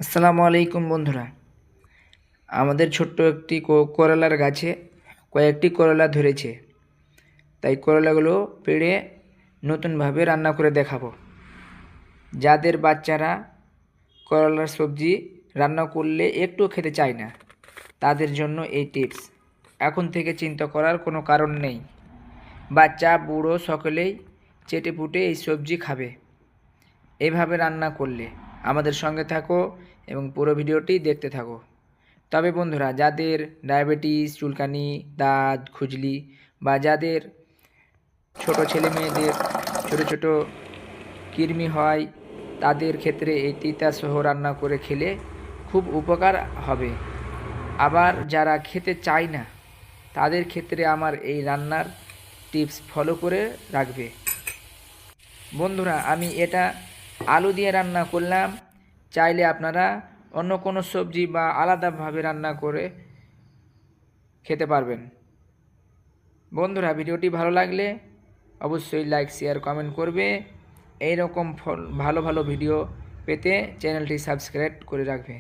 আসসালামু আলাইকুম বন্ধুরা। আমাদের ছোট্ট একটি করলার গাছে কয়েকটি করলা ধরেছে, তাই করলাগুলো পেড়ে নতুনভাবে রান্না করে দেখাবো। যাদের বাচ্চারা করলার সবজি রান্না করলে একটু খেতে চায় না, তাদের জন্য এই টিপস। এখন থেকে চিন্তা করার কোনো কারণ নেই, বাচ্চা বুড়ো সকলেই চেটেপুটে এই সবজি খাবে এভাবে রান্না করলে। আমাদের সঙ্গে থাকো এবং পুরো ভিডিওটি দেখতে থাকো। তবে বন্ধুরা, যাদের ডায়াবেটিস, চুলকানি, দাঁত খুজলি বা যাদের ছোট ছেলে মেয়েদের ছোট ছোট কৃমি হয়, তাদের ক্ষেত্রে এই তিতা সহ রান্না করে খেলে খুব উপকার হবে। আবার যারা খেতে চায় না, তাদের ক্ষেত্রে আমার এই রান্নার টিপস ফলো করে রাখবে। বন্ধুরা, আমি এটা আলু দিয়ে রান্না করলাম, চাইলে আপনারা অন্য কোনো সবজি বা আলাদাভাবে রান্না করে খেতে পারবেন। বন্ধুরা, ভিডিওটি ভালো লাগলে অবশ্যই লাইক, শেয়ার, কমেন্ট করবে। এই রকম ভালো ভালো ভিডিও পেতে চ্যানেলটি সাবস্ক্রাইব করে রাখবে।